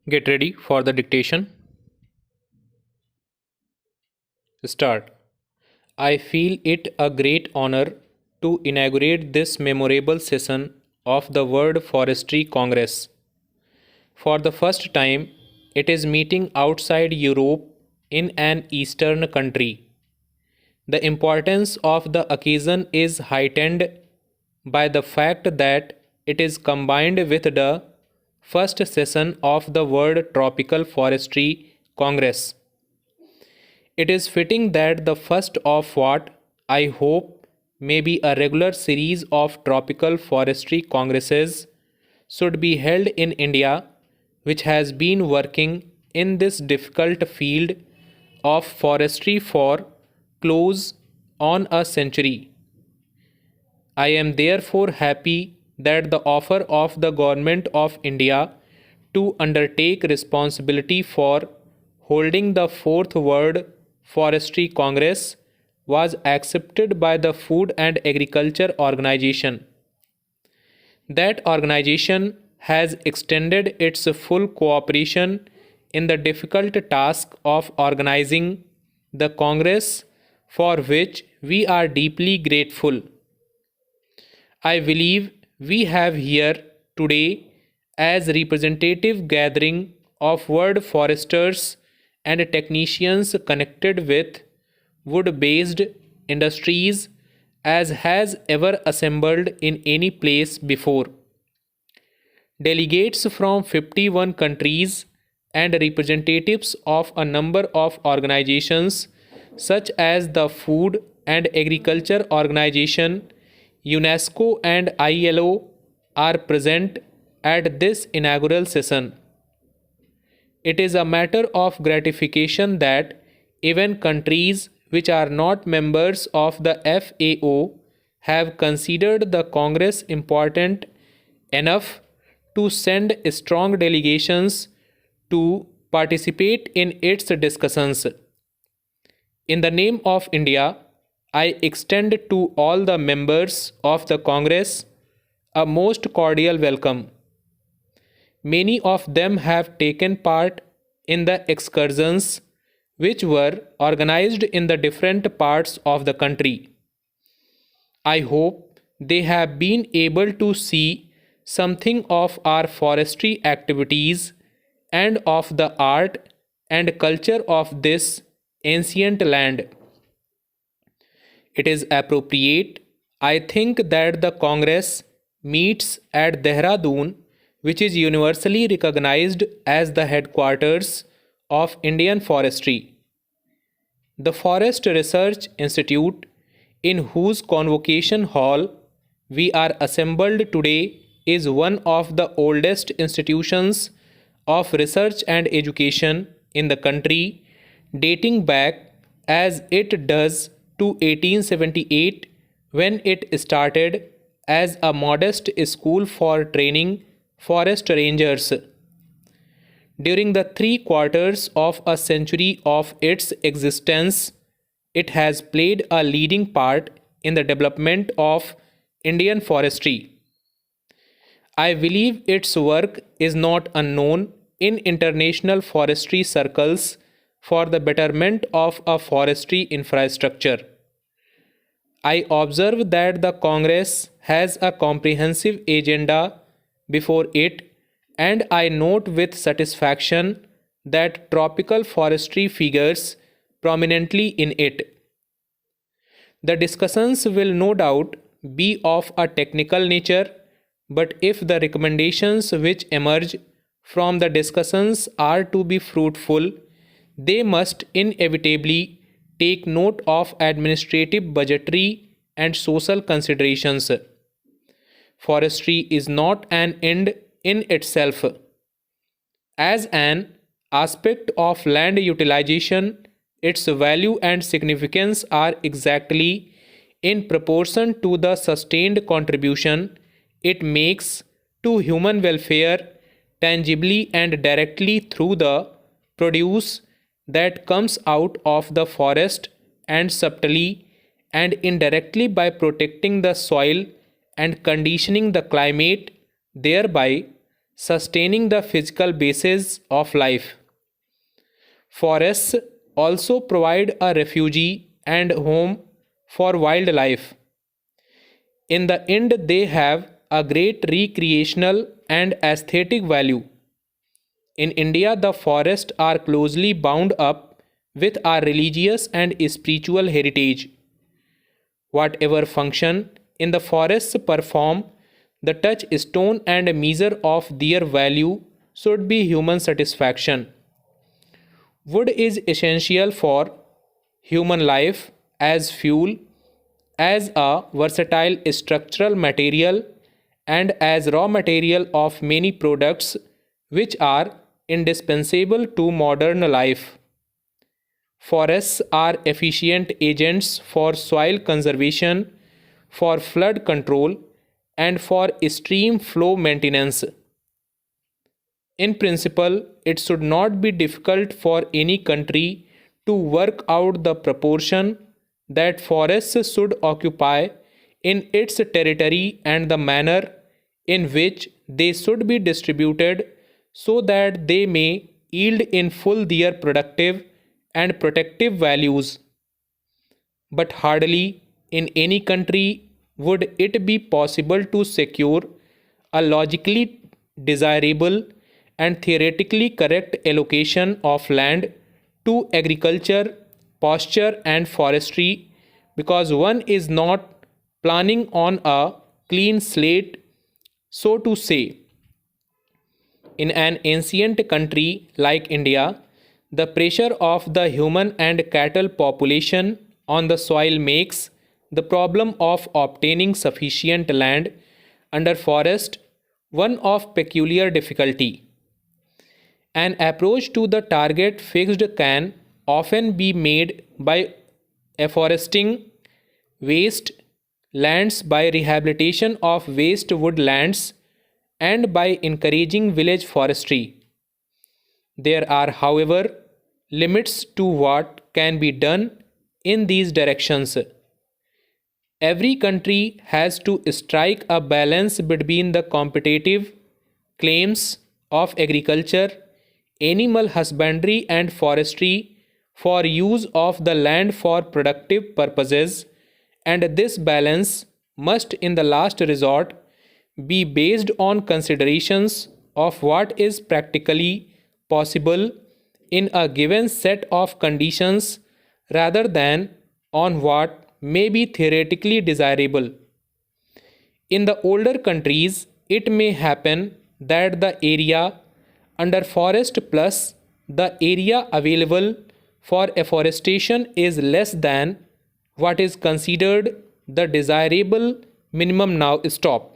Get ready for the dictation. Start. I feel it a great honor to inaugurate this memorable session of the World Forestry Congress. For the first time, it is meeting outside Europe in an Eastern country. The importance of the occasion is heightened by the fact that it is combined with the first session of the World Tropical Forestry Congress. It is fitting that the first of what I hope may be a regular series of tropical forestry congresses should be held in India, which has been working in this difficult field of forestry for close on a century. I am therefore happy that the offer of the Government of India to undertake responsibility for holding the Fourth World Forestry Congress was accepted by the Food and Agriculture Organization. That organization has extended its full cooperation in the difficult task of organizing the Congress, for which we are deeply grateful. I believe we have here today as representative gathering of world foresters and technicians connected with wood-based industries as has ever assembled in any place before. Delegates from 51 countries and representatives of a number of organizations such as the Food and Agriculture Organization, UNESCO and ILO are present at this inaugural session. It is a matter of gratification that even countries which are not members of the FAO have considered the Congress important enough to send strong delegations to participate in its discussions. In the name of India, I extend to all the members of the Congress a most cordial welcome. Many of them have taken part in the excursions which were organized in the different parts of the country. I hope they have been able to see something of our forestry activities and of the art and culture of this ancient land. It is appropriate, I think, that the Congress meets at Dehradun, which is universally recognized as the headquarters of Indian forestry. The Forest Research Institute, in whose convocation hall we are assembled today, is one of the oldest institutions of research and education in the country, dating back as it does to 1878 when it started as a modest school for training forest rangers. During the 3 quarters of a century of its existence, it has played a leading part in the development of Indian forestry. I believe its work is not unknown in international forestry circles for the betterment of a forestry infrastructure. I observe that the Congress has a comprehensive agenda before it, and I note with satisfaction that tropical forestry figures prominently in it. The discussions will no doubt be of a technical nature, but if the recommendations which emerge from the discussions are to be fruitful, they must inevitably take note of administrative, budgetary, and social considerations. Forestry is not an end in itself. As an aspect of land utilization, its value and significance are exactly in proportion to the sustained contribution it makes to human welfare tangibly and directly through the produce that comes out of the forest and subtly and indirectly by protecting the soil and conditioning the climate, thereby sustaining the physical basis of life. Forests also provide a refuge and home for wildlife. In the end, they have a great recreational and aesthetic value. In India, the forests are closely bound up with our religious and spiritual heritage. Whatever function in the forests perform, the touchstone and measure of their value should be human satisfaction. Wood is essential for human life as fuel, as a versatile structural material, and as raw material of many products which are indispensable to modern life. Forests are efficient agents for soil conservation, for flood control, and for stream flow maintenance. In principle, it should not be difficult for any country to work out the proportion that forests should occupy in its territory and the manner in which they should be distributed so that they may yield in full their productive and protective values. But hardly in any country would it be possible to secure a logically desirable and theoretically correct allocation of land to agriculture, pasture, and forestry because one is not planning on a clean slate, so to say. In an ancient country like India, the pressure of the human and cattle population on the soil makes the problem of obtaining sufficient land under forest one of peculiar difficulty. An approach to the target fixed can often be made by afforesting waste lands, by rehabilitation of waste woodlands, and by encouraging village forestry. There are, however, limits to what can be done in these directions. Every country has to strike a balance between the competitive claims of agriculture, animal husbandry, and forestry for use of the land for productive purposes, and this balance must, in the last resort, be based on considerations of what is practically possible in a given set of conditions rather than on what may be theoretically desirable. In the older countries, it may happen that the area under forest plus the area available for afforestation is less than what is considered the desirable minimum now stop.